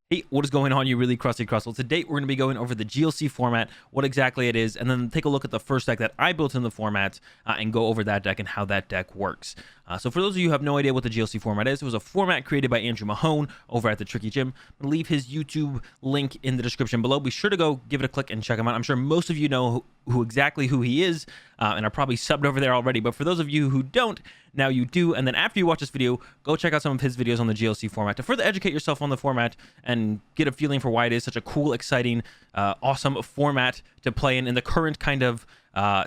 Hey, what is going on, you really crusty crustle? Today, we're going to be going over the GLC format, what exactly it is, and then take a look at the first deck that I built in the format and go over that deck and how that deck works. So for those of you who have no idea what the GLC format is, it was a format created by Andrew Mahone over at the Tricky Gym. I'll leave his YouTube link in the description below. Be sure to go give it a click and check him out. I'm sure most of you know exactly who he is and are probably subbed over there already, but for those of you who don't, now you do. And then after you watch this video, go check out some of his videos on the GLC format to further educate yourself on the format and get a feeling for why it is such a cool, exciting, awesome format to play in the current kind of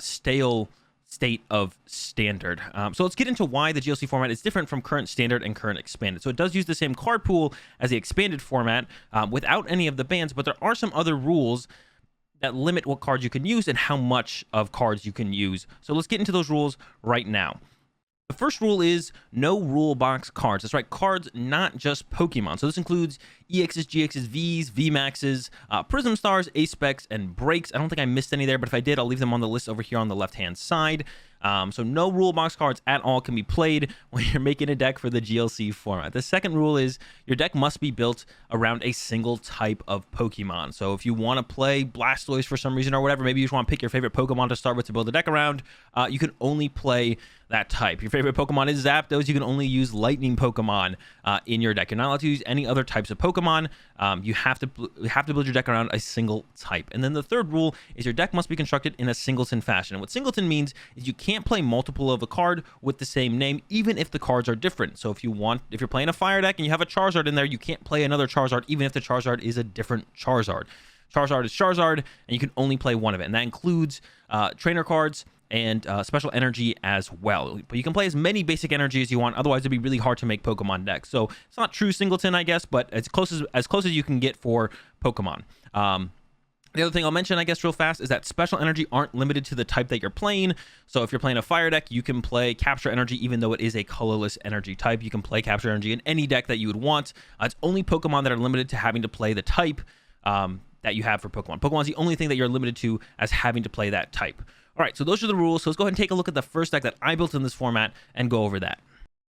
stale state of standard. So let's get into why the GLC format is different from current standard and current expanded. So it does use the same card pool as the expanded format without any of the bans, but there are some other rules that limit what cards you can use and how much of cards you can use. So let's get into those rules right now. The first rule is no rule box cards. That's right, cards, not just Pokemon. So this includes EXs, GXs, Vs, VMAXs, Prism Stars, A-Specs, and Breaks. I don't think I missed any there, but if I did, I'll leave them on the list over here on the left-hand side. So no rule box cards at all can be played when you're making a deck for the GLC format. The second rule is your deck must be built around a single type of Pokemon. So if you want to play Blastoise for some reason or whatever, maybe you just want to pick your favorite Pokemon to start with to build a deck around, you can only play that type. Your favorite Pokemon is Zapdos, you can only use Lightning Pokemon in your deck. You're not allowed to use any other types of Pokemon. You have to build your deck around a single type. And then the third rule is your deck must be constructed in a singleton fashion. And what singleton means is you can't play multiple of a card with the same name, even if the cards are different. So if you're playing a fire deck and you have a Charizard in there, you can't play another Charizard, even if the Charizard is a different Charizard. Charizard is Charizard, and you can only play one of it. And that includes trainer cards and special energy as well. But you can play as many basic energy as you want. Otherwise, it'd be really hard to make Pokemon decks. So it's not true singleton, I guess, but as close as you can get for Pokemon. The other thing I'll mention, I guess, real fast is that special energy aren't limited to the type that you're playing. So if you're playing a fire deck, you can play capture energy, even though it is a colorless energy type. You can play capture energy in any deck that you would want. It's only Pokemon that are limited to having to play the type that you have for Pokemon. Pokemon's the only thing that you're limited to as having to play that type. All right, so those are the rules. So let's go ahead and take a look at the first deck that I built in this format and go over that.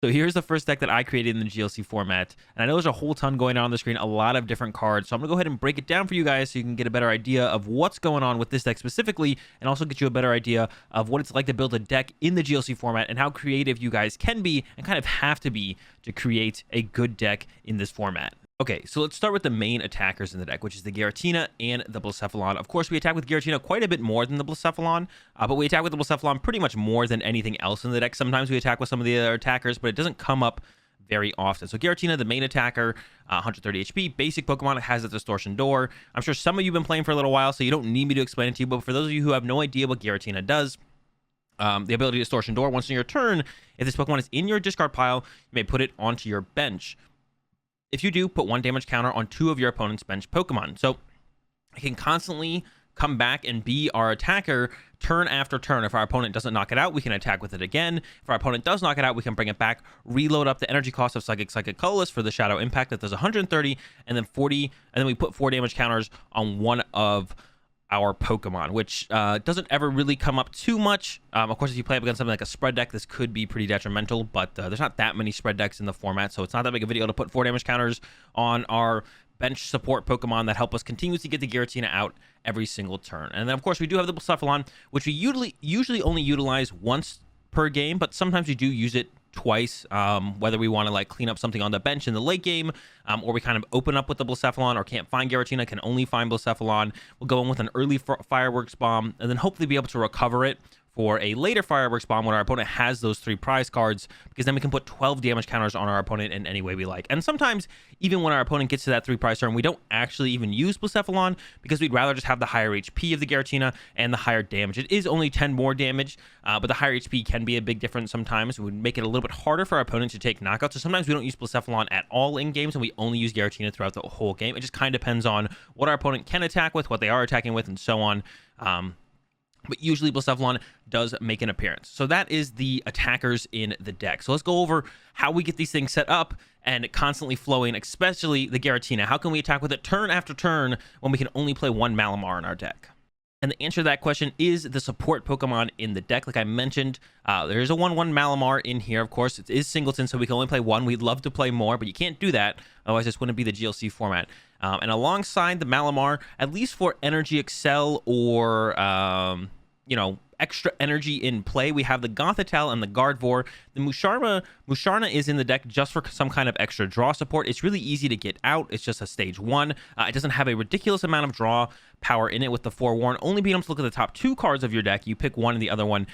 So here's the first deck that I created in the GLC format. And I know there's a whole ton going on the screen, a lot of different cards. So I'm going to go ahead and break it down for you guys so you can get a better idea of what's going on with this deck specifically, and also get you a better idea of what it's like to build a deck in the GLC format and how creative you guys can be and kind of have to be to create a good deck in this format. Okay, so let's start with the main attackers in the deck, which is the Giratina and the Blacephalon. Of course, we attack with Giratina quite a bit more than the Blacephalon, but we attack with the Blacephalon pretty much more than anything else in the deck. Sometimes we attack with some of the other attackers, but it doesn't come up very often. So Giratina, the main attacker, 130 HP, basic Pokemon, it has a Distortion Door. I'm sure some of you have been playing for a little while, so you don't need me to explain it to you, but for those of you who have no idea what Giratina does, the ability Distortion Door, once in your turn, if this Pokemon is in your discard pile, you may put it onto your bench. If you do, put 1 damage counter on 2 of your opponent's bench Pokemon. So it can constantly come back and be our attacker turn after turn. If our opponent doesn't knock it out, we can attack with it again. If our opponent does knock it out, we can bring it back, reload up the energy cost of Psychic Colorless for the Shadow Impact that does 130, and then 40, and then we put 4 damage counters on one of our Pokemon, which doesn't ever really come up too much. Of course, if you play up against something like a spread deck, this could be pretty detrimental, but there's not that many spread decks in the format, so it's not that big of a deal to put 4 damage counters on our bench support Pokemon that help us continuously get the Giratina out every single turn. And then, of course, we do have the Blacephalon, which we usually only utilize once per game, but sometimes we do use it twice, whether we want to like clean up something on the bench in the late game, or we kind of open up with the Blacephalon or can't find Giratina, can only find Blacephalon. We'll go in with an early Fireworks Bomb and then hopefully be able to recover it for a later Fireworks Bomb when our opponent has those 3 prize cards, because then we can put 12 damage counters on our opponent in any way we like. And sometimes, even when our opponent gets to that 3 prize turn, we don't actually even use Blacephalon, because we'd rather just have the higher HP of the Giratina and the higher damage. It is only 10 more damage, but the higher HP can be a big difference sometimes. It would make it a little bit harder for our opponent to take knockouts. So sometimes we don't use Blacephalon at all in games, and we only use Giratina throughout the whole game. It just kind of depends on what our opponent can attack with, what they are attacking with, and so on. But usually Blacephalon does make an appearance. So that is the attackers in the deck. So let's go over how we get these things set up and constantly flowing, especially the Giratina. How can we attack with it turn after turn when we can only play 1 Malamar in our deck? And the answer to that question is the support Pokemon in the deck. Like I mentioned, there is a 1/1 Malamar in here. Of course, it is singleton, so we can only play one. We'd love to play more, but you can't do that. Otherwise, this wouldn't be the GLC format. And alongside the Malamar, at least for Energy Excel or, extra energy in play, we have the Gothitelle and the Gardevoir. The Musharna is in the deck just for some kind of extra draw support. It's really easy to get out. It's just a stage 1. It doesn't have a ridiculous amount of draw power in it with the Forewarn. Only being able to look at the top 2 cards of your deck. You pick one and the other one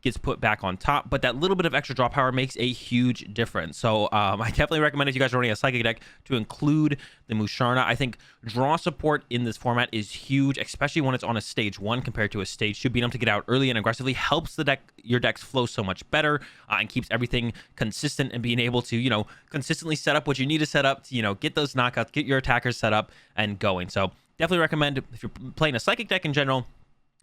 gets put back on top, but that little bit of extra draw power makes a huge difference. So I definitely recommend, if you guys are running a Psychic deck, to include the Musharna. I think draw support in this format is huge, especially when it's on a stage 1 compared to a stage 2. Being able to get out early and aggressively helps your decks flow so much better, and keeps everything consistent, and being able to, consistently set up what you need to set up to, get those knockouts, get your attackers set up and going. So definitely recommend, if you're playing a Psychic deck in general,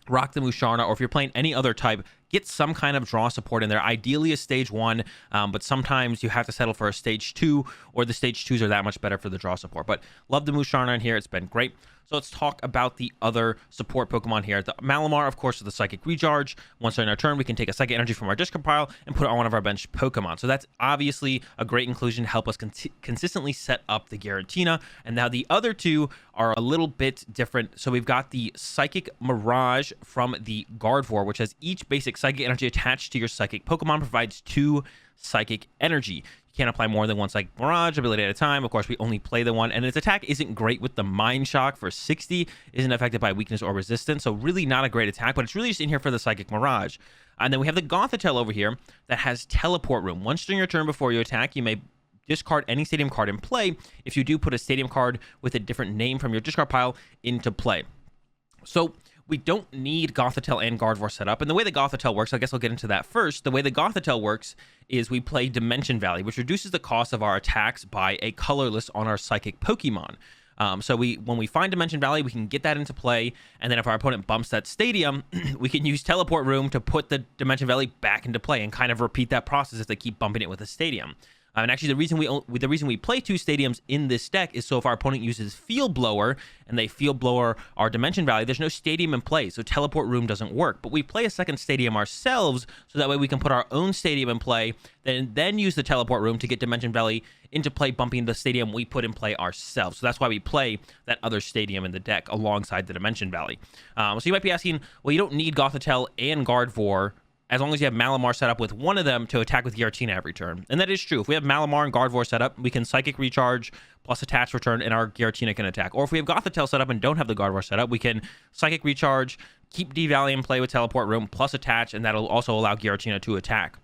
rock the Musharna, or if you're playing any other type, get some kind of draw support in there. Ideally a stage 1, but sometimes you have to settle for a stage 2, or the stage 2s are that much better for the draw support. But love the Musharna in here. It's been great. So let's talk about the other support Pokemon here. The Malamar, of course, is the Psychic Recharge. Once during our turn, we can take a Psychic Energy from our discard pile and put it on one of our bench Pokemon. So that's obviously a great inclusion to help us consistently set up the Giratina. And now the other two are a little bit different. So we've got the Psychic Mirage from the Gardevoir, which has each basic Psychic Energy attached to your Psychic Pokemon, provides 2 Psychic Energy. You can't apply more than one Psychic Mirage ability at a time. Of course, we only play the one, and its attack isn't great with the Mind Shock for 60, isn't affected by weakness or resistance, so really not a great attack, but it's really just in here for the Psychic Mirage. And then we have the Gothitelle over here that has Teleport Room. Once during your turn before you attack, you may discard any stadium card in play. If you do, put a stadium card with a different name from your discard pile into play. So we don't need Gothitelle and Gardevoir set up. And the way the Gothitelle works, I guess I'll get into that first. The way the Gothitelle works is we play Dimension Valley, which reduces the cost of our attacks by a colorless on our Psychic Pokemon. So when we find Dimension Valley, we can get that into play, and then if our opponent bumps that stadium, we can use Teleport Room to put the Dimension Valley back into play and kind of repeat that process if they keep bumping it with a stadium. And actually, the reason we play 2 stadiums in this deck is so if our opponent uses Field Blower and they Field Blower our Dimension Valley, there's no stadium in play, so Teleport Room doesn't work. But we play a second stadium ourselves, so that way we can put our own stadium in play, then use the Teleport Room to get Dimension Valley into play, bumping the stadium we put in play ourselves. So that's why we play that other stadium in the deck alongside the Dimension Valley. So you might be asking, well, you don't need Gothitelle and Gardevoir as long as you have Malamar set up with one of them to attack with Giratina every turn. And that is true. If we have Malamar and Gardevoir set up, we can Psychic Recharge plus attach return, and our Giratina can attack. Or if we have Gothitelle set up and don't have the Gardevoir set up, we can Psychic Recharge, keep D-Valley in play with Teleport Room, plus attach, and that'll also allow Giratina to attack.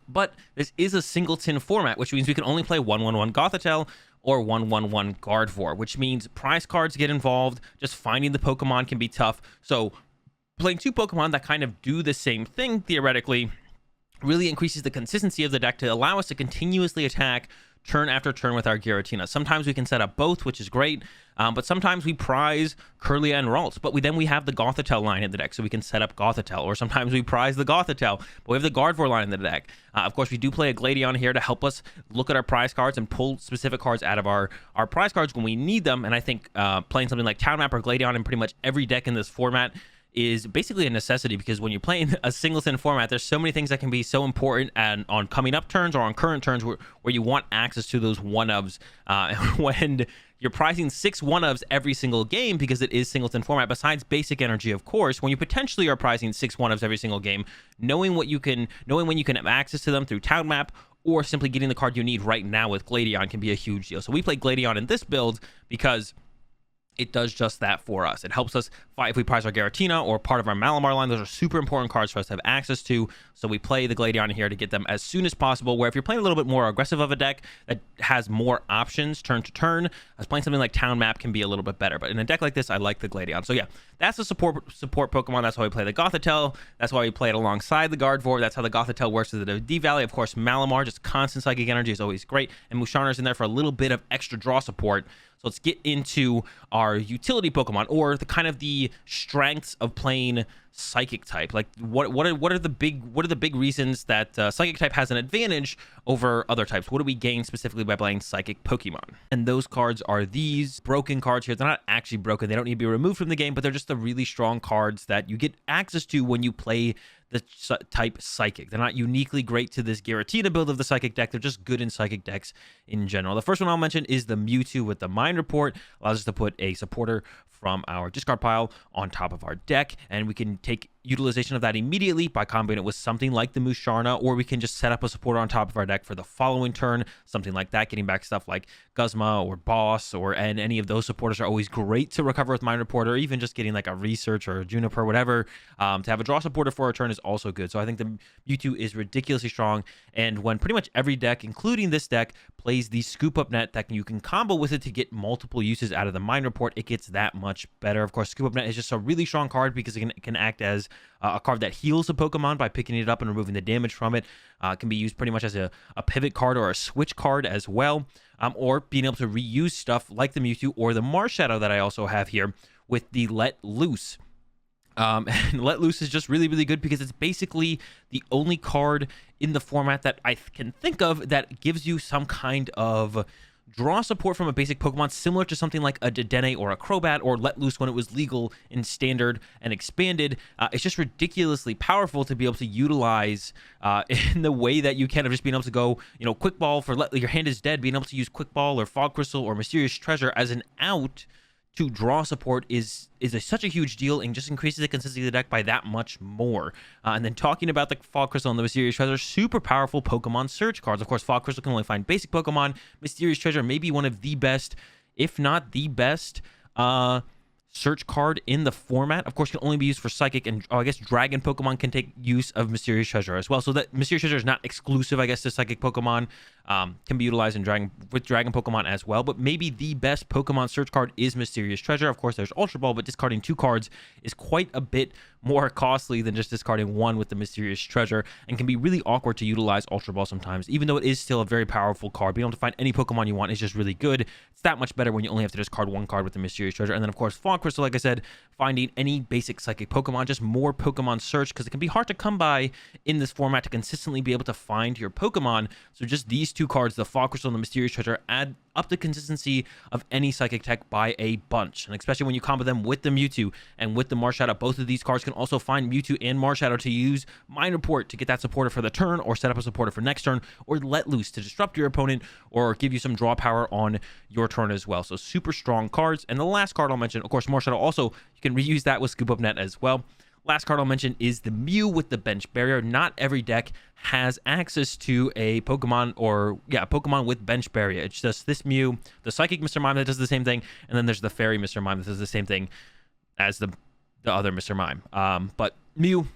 But this is a singleton format, which means we can only play 1/1/1 Gothitelle or 1/1/1 Gardevoir, which means prize cards get involved. Just finding the Pokemon can be tough. So playing 2 Pokemon that kind of do the same thing, theoretically, really increases the consistency of the deck to allow us to continuously attack turn after turn with our Giratina. Sometimes we can set up both, which is great, but sometimes we prize Kirlia and Ralts, but we have the Gothitelle line in the deck, so we can set up Gothitelle, or sometimes we prize the Gothitelle, but we have the Gardevoir line in the deck. Of course, we do play a Gladion here to help us look at our prize cards and pull specific cards out of our prize cards when we need them, and I think playing something like Town Map or Gladion in pretty much every deck in this format is basically a necessity, because when you're playing a singleton format, there's so many things that can be so important and on coming up turns or on current turns where you want access to those one-ofs. When you're prizing 6 one-ofs every single game, because it is singleton format, besides basic energy, of course, when you potentially are prizing 6 one-ofs every single game, knowing when you can have access to them through Town Map, or simply getting the card you need right now with Gladion can be a huge deal. So we play Gladion in this build because it does just that for us. It helps us fight if we prize our Giratina or part of our Malamar line. Those are super important cards for us to have access to, so we play the Gladion here to get them as soon as possible, where if you're playing a little bit more aggressive of a deck that has more options turn to turn, as playing something like Town Map can be a little bit better. But in a deck like this, I like the Gladion. So yeah, that's the support Pokemon. That's why we play the Gothitelle. That's why we play it alongside the Gardevoir. That's how the Gothitelle works with the D-Valley. Of course, Malamar, just constant psychic energy is always great, and Musharna's in there for a little bit of extra draw support. So let's get into our utility Pokemon, or the kind of the strengths of playing Psychic type? Like, what are the big reasons that Psychic type has an advantage over other types? What do we gain specifically by playing Psychic Pokemon? And those cards are these broken cards here. They're not actually broken. They don't need to be removed from the game, but they're just the really strong cards that you get access to when you play the type Psychic. They're not uniquely great to this Giratina build of the Psychic deck. They're just good in Psychic decks in general. The first one I'll mention is the Mewtwo with the Mind Report. Allows us to put a supporter from our discard pile on top of our deck, and we can take utilization of that immediately by comboing it with something like the Musharna, or we can just set up a supporter on top of our deck for the following turn, something like that, getting back stuff like Guzma or Boss, and any of those supporters are always great to recover with Mind Report, or even just getting like a Research or a Juniper, whatever. To have a draw supporter for a turn is also good. So I think the Mewtwo is ridiculously strong, and when pretty much every deck, including this deck, plays the Scoop Up Net that you can combo with it to get multiple uses out of the Mind Report, it gets that much better. Of course, Scoop Up Net is just a really strong card because it can act as a card that heals a Pokemon by picking it up and removing the damage from it. It can be used pretty much as a pivot card or a switch card as well, or being able to reuse stuff like the Mewtwo or the Marshadow that I also have here with the Let Loose. And Let Loose is just really, really good because it's basically the only card in the format that I can think of that gives you some kind of draw support from a basic Pokemon, similar to something like a Dedenne or a Crobat or Let Loose when it was legal in Standard and Expanded. It's just ridiculously powerful to be able to utilize in the way that you can, of just being able to go, Quick Ball for your hand is dead, being able to use Quick Ball or Fog Crystal or Mysterious Treasure as an out to draw support is such a huge deal, and just increases the consistency of the deck by that much more. And then talking about the Fog Crystal and the Mysterious Treasure, super powerful Pokemon search cards. Of course, Fog Crystal can only find basic Pokemon. Mysterious Treasure may be one of the best, if not the best, search card in the format. Of course, can only be used for Psychic, and I guess Dragon Pokemon can take use of Mysterious Treasure as well. So that Mysterious Treasure is not exclusive, I guess, to Psychic Pokemon. Can be utilized in Dragon Pokemon as well. But maybe the best Pokemon search card is Mysterious Treasure. Of course, there's Ultra Ball, but discarding 2 cards is quite a bit more costly than just discarding 1 with the Mysterious Treasure, and can be really awkward to utilize Ultra Ball sometimes. Even though it is still a very powerful card, being able to find any Pokemon you want is just really good. It's that much better when you only have to discard 1 card with the Mysterious Treasure. And then, of course, Fog Crystal, like I said, finding any basic Psychic Pokemon, just more Pokemon search, because it can be hard to come by in this format to consistently be able to find your Pokemon. So just these 2 cards, the Fog Crystal and the Mysterious Treasure, add up the consistency of any Psychic tech by a bunch. And especially when you combo them with the Mewtwo and with the Marshadow, both of these cards can also find Mewtwo and Marshadow to use Mind Report to get that supporter for the turn, or set up a supporter for next turn, or Let Loose to disrupt your opponent or give you some draw power on your turn as well. So super strong cards. And the last card I'll mention, of course, Marshadow, also you can reuse that with Scoop Up Net as well. Last card I'll mention is the Mew with the Bench Barrier. Not every deck has access to a Pokemon, Pokemon with Bench Barrier. It's just this Mew, the Psychic Mr. Mime that does the same thing, and then there's the Fairy Mr. Mime that does the same thing as the other Mr. Mime. But Mew,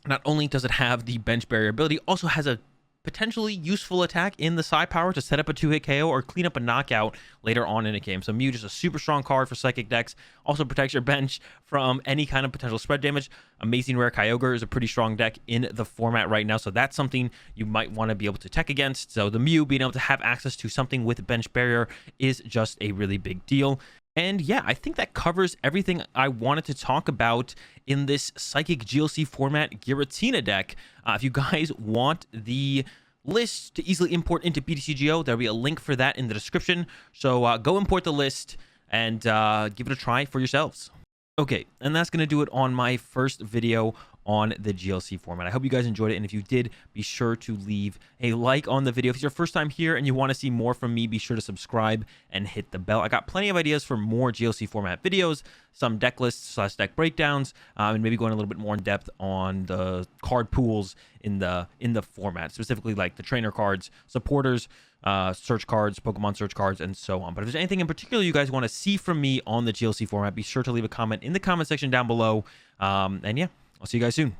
not only does it have the Bench Barrier ability, also has a potentially useful attack in the Psi Power to set up a 2-hit KO or clean up a knockout later on in a game. So Mew, just a super strong card for Psychic decks. Also protects your bench from any kind of potential spread damage. Amazing Rare Kyogre is a pretty strong deck in the format right now, so that's something you might want to be able to tech against. So the Mew being able to have access to something with Bench Barrier is just a really big deal. And yeah, I think that covers everything I wanted to talk about in this Psychic GLC format Giratina deck. If you guys want the list to easily import into BTCGO, there'll be a link for that in the description. So go import the list and give it a try for yourselves. Okay, and that's going to do it on my first video on the GLC format. I hope you guys enjoyed it, and if you did, be sure to leave a like on the video. If it's your first time here and you want to see more from me, be sure to subscribe and hit the bell. I got plenty of ideas for more GLC format videos, some deck lists / deck breakdowns, and maybe going a little bit more in depth on the card pools in the format, specifically like the trainer cards, supporters, search cards, Pokemon search cards, and so on. But if there's anything in particular you guys want to see from me on the GLC format, be sure to leave a comment in the comment section down below. And yeah, I'll see you guys soon.